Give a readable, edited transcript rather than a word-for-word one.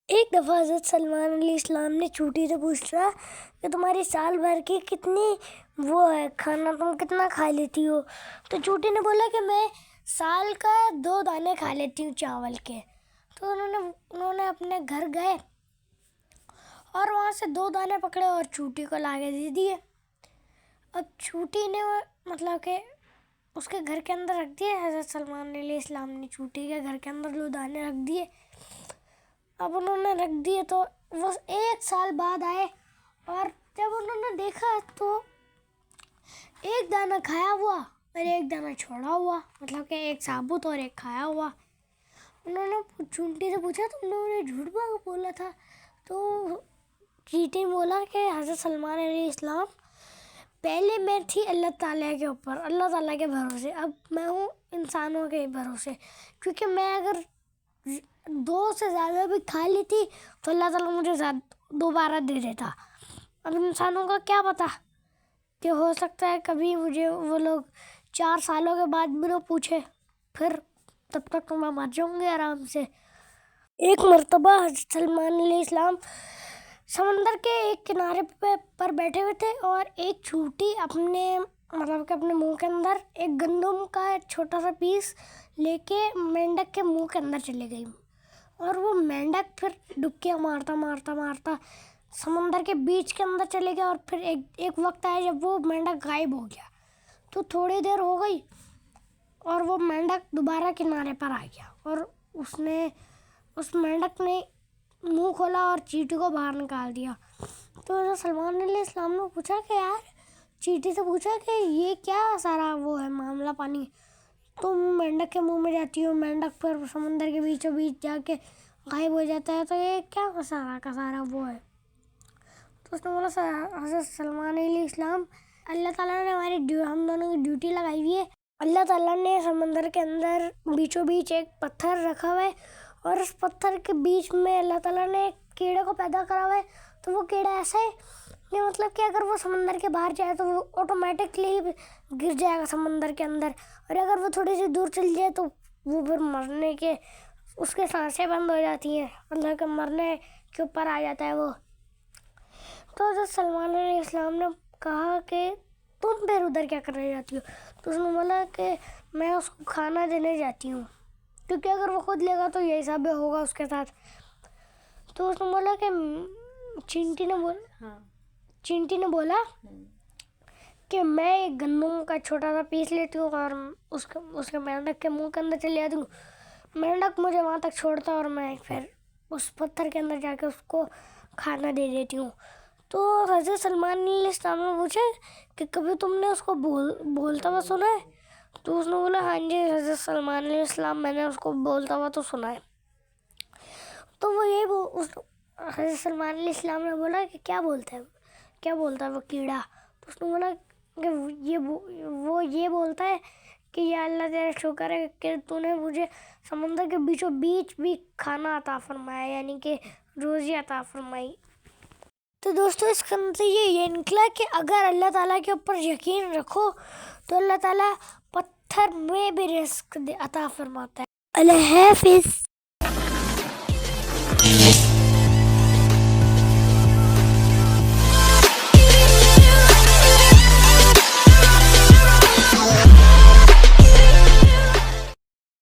ایک دفعہ حضرت سلمان علیہ السلام نے چونٹی سے پوچھا کہ تمہاری سال بھر کی کتنی وہ ہے کھانا، تم کتنا کھا لیتی ہو؟ تو چونٹی نے بولا کہ میں سال کا 2 دانے کھا لیتی ہوں چاول کے۔ تو انہوں نے اپنے گھر گئے اور وہاں سے 2 دانے پکڑے اور چونٹی کو لا کے دے دیے۔ اب چونٹی نے مطلب کہ اس کے گھر کے اندر رکھ دیے، حضرت سلمان علیہ السلام نے چونٹی کے گھر کے اندر 2 دانے رکھ دیے۔ اب انہوں نے رکھ دیے تو وہ 1 سال بعد آئے اور جب انہوں نے دیکھا تو 1 دانہ کھایا ہوا اور 1 دانہ چھوڑا ہوا، مطلب کہ 1 ثابت اور 1 کھایا ہوا۔ انہوں نے چونٹی سے پوچھا تم نے انہیں جھوٹ بولا تھا؟ تو چینٹی بولا کہ حضرت سلمان علیہ السلام پہلے میں تھی اللہ تعالیٰ کے اوپر، اللہ تعالیٰ کے بھروسے، اب میں ہوں انسانوں کے بھروسے، کیونکہ میں اگر 2 سے زیادہ بھی کھا لیتی تو اللہ تعالیٰ مجھے دوبارہ دے دیتا۔ اب انسانوں کا کیا پتہ کہ ہو سکتا ہے کبھی مجھے وہ لوگ 4 سالوں کے بعد بھی نہ پوچھے، پھر تب تک تو میں مر جاؤں گی آرام سے۔ ایک مرتبہ حضرت سلمان علیہ السلام سمندر کے ایک کنارے پر بیٹھے ہوئے تھے اور ایک چونٹی اپنے منہ کے اندر ایک گندم کا چھوٹا سا پیس لے کے مینڈک کے منہ کے اندر چلے گئی، اور وہ مینڈک پھر ڈبکیاں مارتا سمندر کے بیچ کے اندر چلے گیا، اور پھر ایک وقت آیا جب وہ مینڈک غائب ہو گیا۔ تو تھوڑی دیر ہو گئی اور وہ مینڈک دوبارہ کنارے پر آ گیا، اور اس مینڈک نے منہ کھولا اور چینٹی کو باہر نکال دیا۔ تو حضرت سلمان علیہ السلام نے پوچھا کہ یار، چینٹی سے پوچھا کہ یہ کیا سارا وہ ہے معاملہ پانی، تم مینڈک کے منہ میں جاتی ہو، مینڈک پر سمندر کے بیچوں بیچ جا کے غائب ہو جاتا ہے، تو یہ کیا سارا کا سارا وہ ہے؟ تو اس نے بولا حضرت سلمان علیہ السلام، اللہ تعالیٰ نے ہم دونوں کی ڈیوٹی لگائی ہوئی ہے۔ اللہ تعالیٰ نے سمندر کے اندر بیچوں بیچ ایک پتھر رکھا ہوا ہے، اور اس پتھر کے بیچ میں اللہ تعالیٰ نے ایک کیڑے کو پیدا کرا ہوا ہے۔ تو وہ کیڑا ایسا ہے کہ مطلب کہ اگر وہ سمندر کے باہر جائے تو وہ آٹومیٹکلی گر جائے گا سمندر کے اندر، اور اگر وہ تھوڑی سی دور چل جائے تو وہ پھر مرنے کے اس کے سانسیں بند ہو جاتی ہیں، مطلب کہ مرنے کے اوپر آ جاتا ہے وہ۔ تو حضرت سلمان علیہ السلام نے کہا کہ تم پھر ادھر کیا کرنے جاتی ہو؟ تو اس نے بولا کہ میں اس کو کھانا دینے جاتی ہوں، کیونکہ اگر وہ خود لے گا تو یہی سب ہوگا اس کے ساتھ۔ تو اس نے بولا کہ چینٹی نے بولا کہ میں ایک گندم کا چھوٹا سا پیس لیتی ہوں اور اس کے مینڈک کے منہ کے اندر چلی جاتی ہوں، مینڈک مجھے وہاں تک چھوڑتا اور میں پھر اس پتھر کے اندر جا کے اس کو کھانا دے دیتی ہوں۔ تو حضرت سلمان علیہ السلام نے پوچھا کہ کبھی تم نے اس کو بولتا ہوا سنا ہے؟ تو اس نے بولا ہاں جی حضرت سلمان علیہ السلام، میں نے اس کو بولتا ہوا تو سنا ہے۔ تو وہ حضرت سلمان علیہ السلام نے بولا کہ کیا بولتا ہے وہ کیڑا؟ تو اس نے بولا کہ وہ یہ بولتا ہے کہ یا اللہ تیرا شکر ہے کہ تو نے مجھے سمندر کے بیچوں بیچ بھی کھانا عطا فرمایا، یعنی کہ روزی عطا فرمائی۔ تو دوستو اس کا نتیجہ یہ نکلا کہ اگر اللہ تعالیٰ کے اوپر یقین رکھو تو اللہ تعالیٰ پتھر میں بھی رزق عطا فرماتا ہے۔ اللہ حافظ۔